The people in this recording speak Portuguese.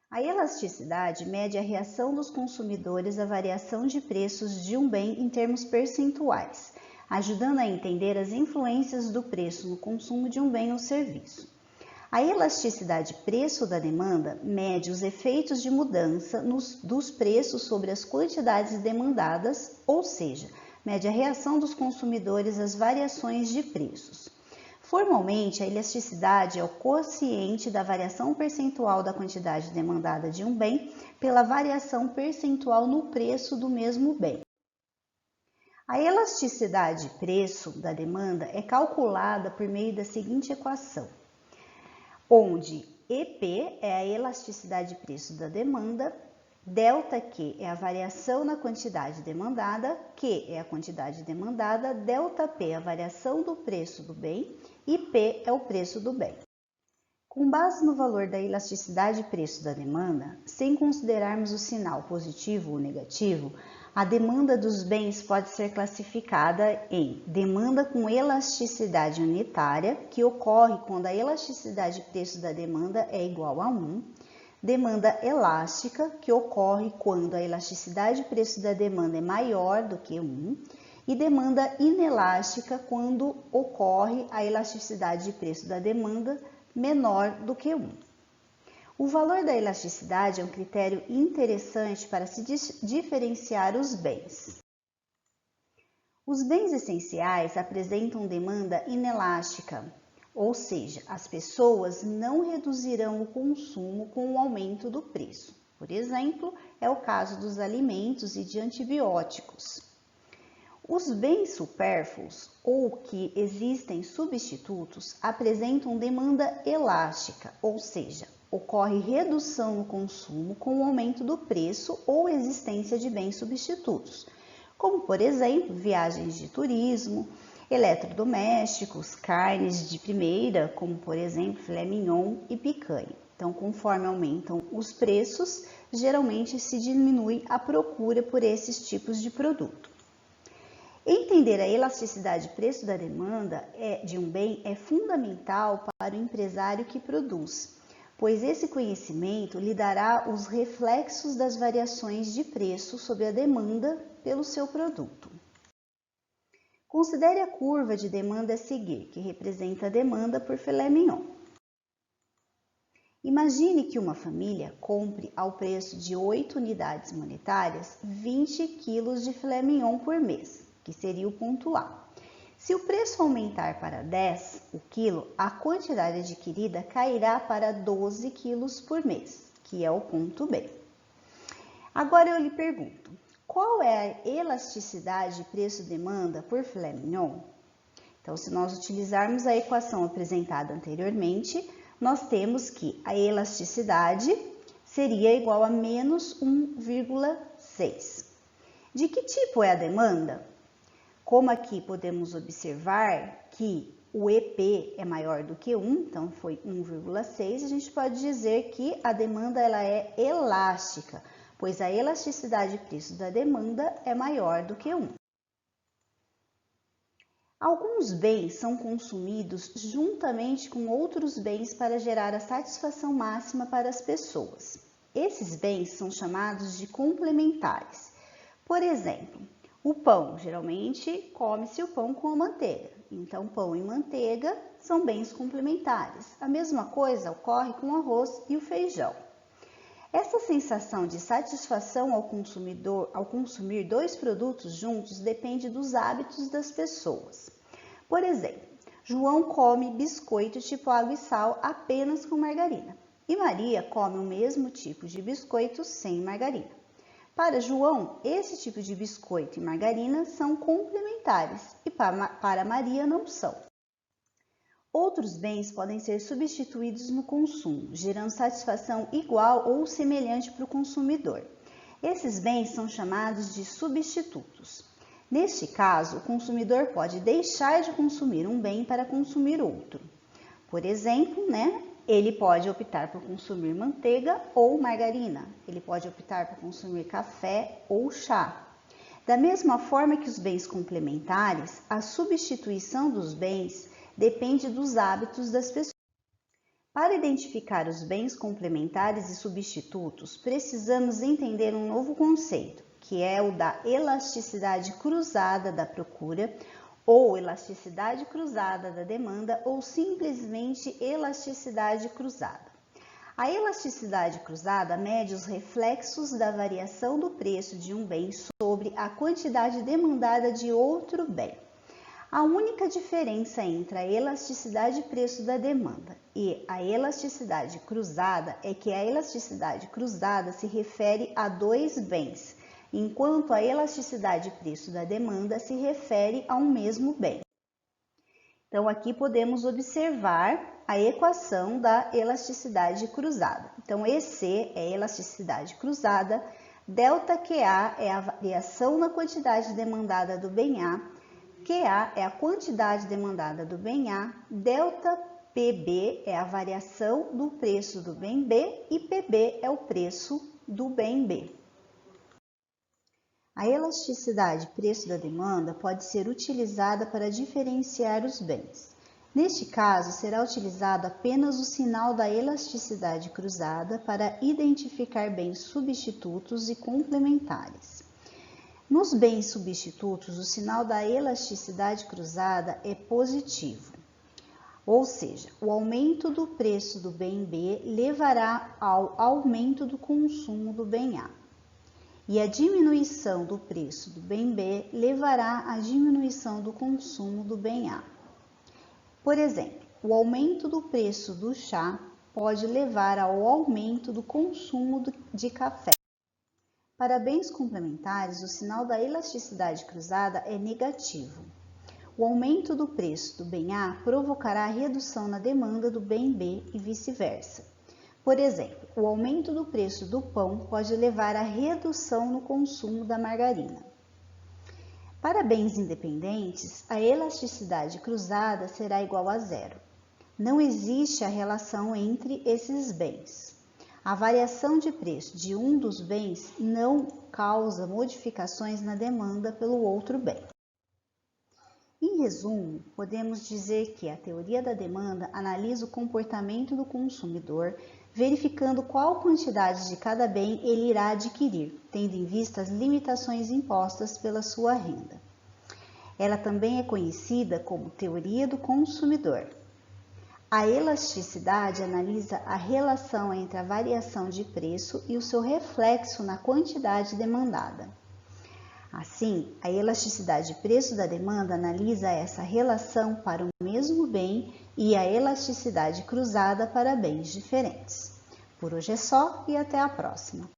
A elasticidade mede a reação dos consumidores à variação de preços de um bem em termos percentuais, ajudando a entender as influências do preço no consumo de um bem ou serviço. A elasticidade preço da demanda mede os efeitos de mudança dos preços sobre as quantidades demandadas, ou seja, mede a reação dos consumidores às variações de preços. Formalmente, a elasticidade é o quociente da variação percentual da quantidade demandada de um bem pela variação percentual no preço do mesmo bem. A elasticidade preço da demanda é calculada por meio da seguinte equação, onde EP é a elasticidade preço da demanda, ΔQ é a variação na quantidade demandada, Q é a quantidade demandada, ΔP é a variação do preço do bem e P é o preço do bem. Com base no valor da elasticidade preço da demanda, sem considerarmos o sinal positivo ou negativo, a demanda dos bens pode ser classificada em demanda com elasticidade unitária, que ocorre quando a elasticidade preço da demanda é igual a 1, demanda elástica, que ocorre quando a elasticidade preço da demanda é maior do que 1, e demanda inelástica, quando ocorre a elasticidade de preço da demanda menor do que 1. O valor da elasticidade é um critério interessante para se diferenciar os bens. Os bens essenciais apresentam demanda inelástica, ou seja, as pessoas não reduzirão o consumo com o aumento do preço. Por exemplo, é o caso dos alimentos e de antibióticos. Os bens supérfluos, ou que existem substitutos, apresentam demanda elástica, ou seja, ocorre redução no consumo com o aumento do preço ou existência de bens substitutos, como, por exemplo, viagens de turismo, eletrodomésticos, carnes de primeira, como, por exemplo, filé mignon e picanha. Então, conforme aumentam os preços, geralmente se diminui a procura por esses tipos de produto. Entender a elasticidade preço da demanda de um bem é fundamental para o empresário que produz, pois esse conhecimento lhe dará os reflexos das variações de preço sobre a demanda pelo seu produto. Considere a curva de demanda a seguir, que representa a demanda por filé mignon. Imagine que uma família compre ao preço de 8 unidades monetárias 20 kg de filé mignon por mês, que seria o ponto A. Se o preço aumentar para 10 o quilo, a quantidade adquirida cairá para 12 quilos por mês, que é o ponto B. Agora eu lhe pergunto, qual é a elasticidade preço-demanda por filé mignon? Então, se nós utilizarmos a equação apresentada anteriormente, nós temos que a elasticidade seria igual a menos 1,6. De que tipo é a demanda? Como aqui podemos observar que o EP é maior do que 1, então foi 1,6, a gente pode dizer que a demanda ela é elástica, pois a elasticidade preço da demanda é maior do que 1. Alguns bens são consumidos juntamente com outros bens para gerar a satisfação máxima para as pessoas. Esses bens são chamados de complementares. Por exemplo, o pão, geralmente come-se o pão com a manteiga, então pão e manteiga são bens complementares. A mesma coisa ocorre com o arroz e o feijão. Essa sensação de satisfação ao consumidor ao consumir dois produtos juntos depende dos hábitos das pessoas. Por exemplo, João come biscoito tipo água e sal apenas com margarina, e Maria come o mesmo tipo de biscoito sem margarina. Para João, esse tipo de biscoito e margarina são complementares e para Maria não são. Outros bens podem ser substituídos no consumo, gerando satisfação igual ou semelhante para o consumidor. Esses bens são chamados de substitutos. Neste caso, o consumidor pode deixar de consumir um bem para consumir outro. Por exemplo, ele pode optar por consumir manteiga ou margarina. Ele pode optar por consumir café ou chá. Da mesma forma que os bens complementares, a substituição dos bens depende dos hábitos das pessoas. Para identificar os bens complementares e substitutos, precisamos entender um novo conceito, que é o da elasticidade cruzada da procura, ou elasticidade cruzada da demanda, ou simplesmente elasticidade cruzada. A elasticidade cruzada mede os reflexos da variação do preço de um bem sobre a quantidade demandada de outro bem. A única diferença entre a elasticidade preço da demanda e a elasticidade cruzada é que a elasticidade cruzada se refere a dois bens, enquanto a elasticidade preço da demanda se refere a um mesmo bem. Então, aqui podemos observar a equação da elasticidade cruzada. Então, EC é a elasticidade cruzada, ΔQA é a variação na quantidade demandada do bem A, QA é a quantidade demandada do bem A, ΔPB é a variação do preço do bem B e PB é o preço do bem B. A elasticidade preço da demanda pode ser utilizada para diferenciar os bens. Neste caso, será utilizado apenas o sinal da elasticidade cruzada para identificar bens substitutos e complementares. Nos bens substitutos, o sinal da elasticidade cruzada é positivo, ou seja, o aumento do preço do bem B levará ao aumento do consumo do bem A, e a diminuição do preço do bem B levará à diminuição do consumo do bem A. Por exemplo, o aumento do preço do chá pode levar ao aumento do consumo de café. Para bens complementares, o sinal da elasticidade cruzada é negativo. O aumento do preço do bem A provocará a redução na demanda do bem B e vice-versa. Por exemplo, o aumento do preço do pão pode levar à redução no consumo da margarina. Para bens independentes, a elasticidade cruzada será igual a zero. Não existe a relação entre esses bens. A variação de preço de um dos bens não causa modificações na demanda pelo outro bem. Em resumo, podemos dizer que a teoria da demanda analisa o comportamento do consumidor, verificando qual quantidade de cada bem ele irá adquirir, tendo em vista as limitações impostas pela sua renda. Ela também é conhecida como teoria do consumidor. A elasticidade analisa a relação entre a variação de preço e o seu reflexo na quantidade demandada. Assim, a elasticidade preço da demanda analisa essa relação para o mesmo bem e a elasticidade cruzada para bens diferentes. Por hoje é só e até a próxima.